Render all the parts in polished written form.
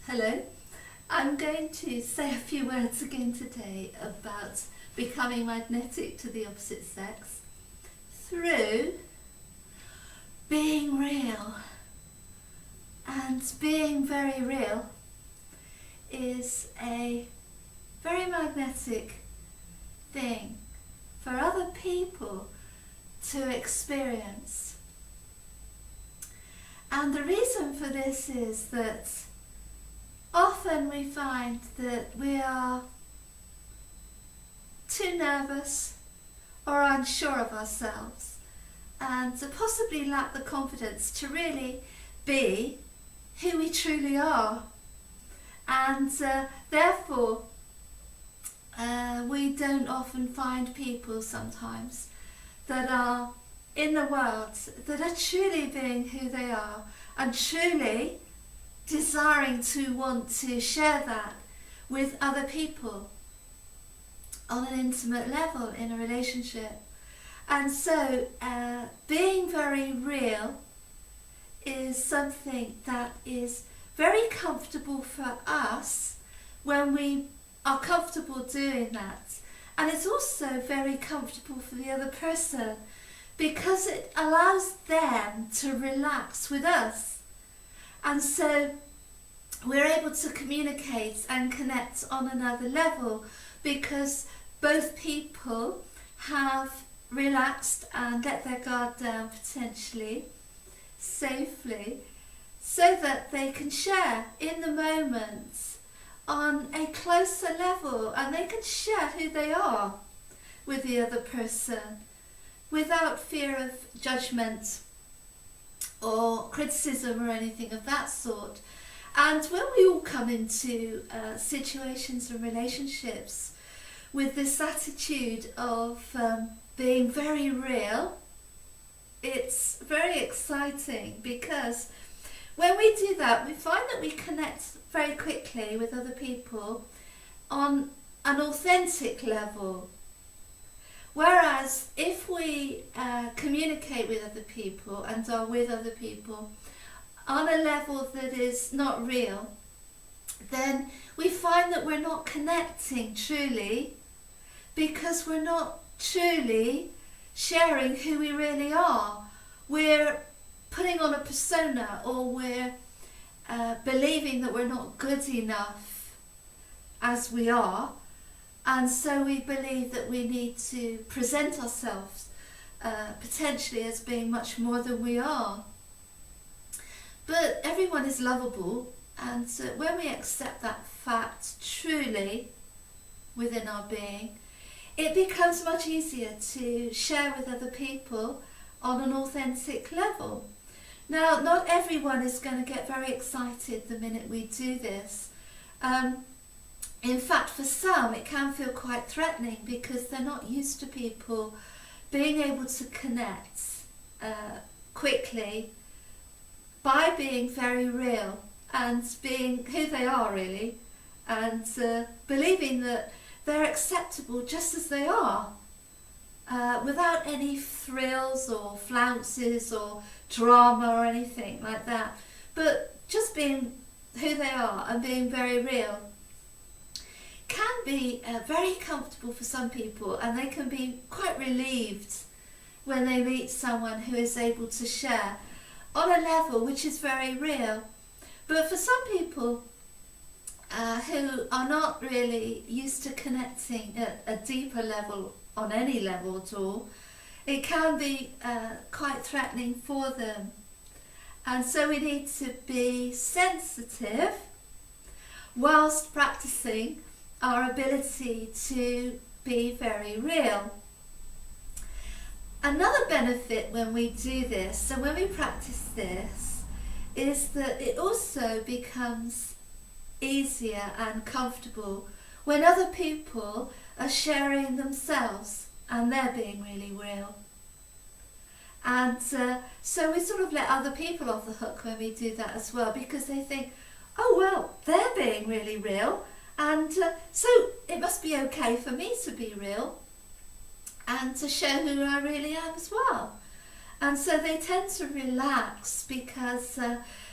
Hello. I'm going to say a few words again today about becoming magnetic to the opposite sex through being real. And being very real is a very magnetic thing for other people to experience. And the reason for this is that often we find that we are too nervous or unsure of ourselves and possibly lack the confidence to really be who we truly are. And therefore, we don't often find people sometimes that are in the world that are truly being who they are and truly desiring to want to share that with other people on an intimate level in a relationship. And so being very real is something that is very comfortable for us when we are comfortable doing that. And it's also very comfortable for the other person because it allows them to relax with us. And so we're able to communicate and connect on another level because both people have relaxed and let their guard down potentially, safely, so that they can share in the moment on a closer level, and they can share who they are with the other person without fear of judgment or criticism or anything of that sort. And when we all come into situations and relationships with this attitude of being very real, it's very exciting because when we do that, we find that we connect very quickly with other people on an authentic level. Whereas if we communicate with other people and are with other people on a level that is not real, then we find that we're not connecting truly because we're not truly sharing who we really are. We're putting on a persona, or we're believing that we're not good enough as we are, and so we believe that we need to present ourselves potentially as being much more than we are. But everyone is lovable, and when we accept that fact truly within our being, it becomes much easier to share with other people on an authentic level. Now, not everyone is going to get very excited the minute we do this. In fact, for some, it can feel quite threatening because they're not used to people being able to connect quickly by being very real and being who they are really, and believing that they're acceptable just as they are, without any thrills or flounces or drama or anything like that, but just being who they are and being very real can be very comfortable for some people, and they can be quite relieved when they meet someone who is able to share on a level which is very real. But for some people who are not really used to connecting at a deeper level, on any level at all, it can be quite threatening for them. And so we need to be sensitive whilst practicing our ability to be very real. Another benefit when we do this, so when we practice this, is that it also becomes easier and comfortable when other people are sharing themselves and they're being really real. And so we sort of let other people off the hook when we do that as well, because they think, oh well, they're being really real, and so it must be okay for me to be real and to show who I really am as well. And so they tend to relax because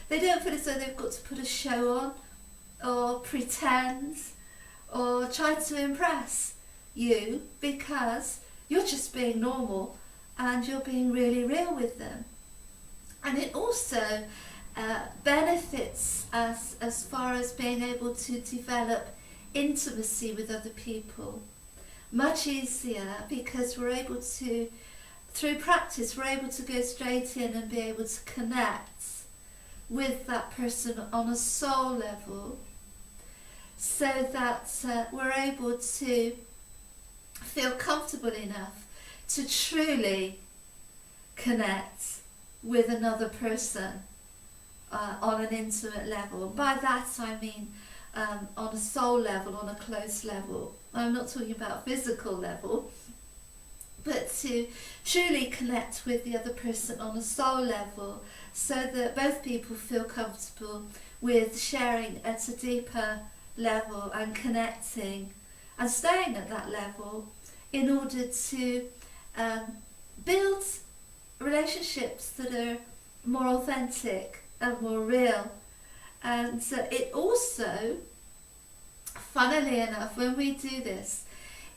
they don't feel as though they've got to put a show on or pretend or try to impress you, because you're just being normal and you're being really real with them. And it also benefits us as far as being able to develop intimacy with other people much easier, because we're able to, through practice, we're able to go straight in and be able to connect with that person on a soul level, so that we're able to feel comfortable enough to truly connect with another person on an intimate level. By that I mean on a soul level, on a close level. I'm not talking about physical level, but to truly connect with the other person on a soul level, so that both people feel comfortable with sharing at a deeper level and connecting and staying at that level, in order to build relationships that are more authentic and more real. And it also, funnily enough, when we do this,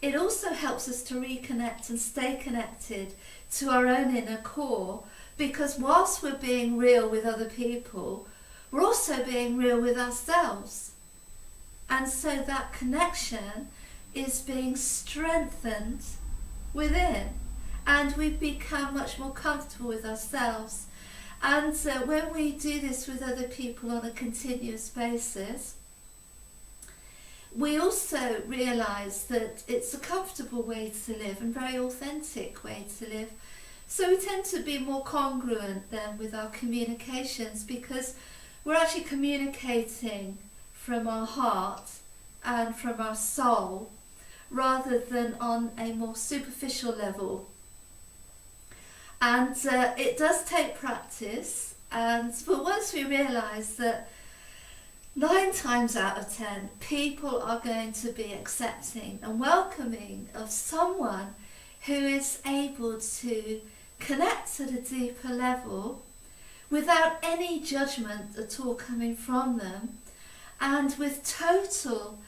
it also helps us to reconnect and stay connected to our own inner core, because whilst we're being real with other people, we're also being real with ourselves. And so that connection is being strengthened within, and we've become much more comfortable with ourselves. And when we do this with other people on a continuous basis, we also realise that it's a comfortable way to live and very authentic way to live. So we tend to be more congruent then with our communications, because we're actually communicating from our heart and from our soul, rather than on a more superficial level. And it does take practice, but once we realise that 9 times out of 10 people are going to be accepting and welcoming of someone who is able to connect at a deeper level without any judgment at all coming from them, and with total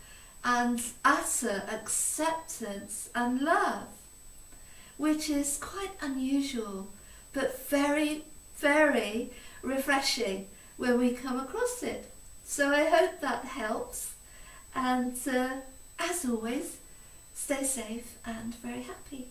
and utter acceptance and love, which is quite unusual, but very, very refreshing when we come across it. So I hope that helps, and as always, stay safe and very happy.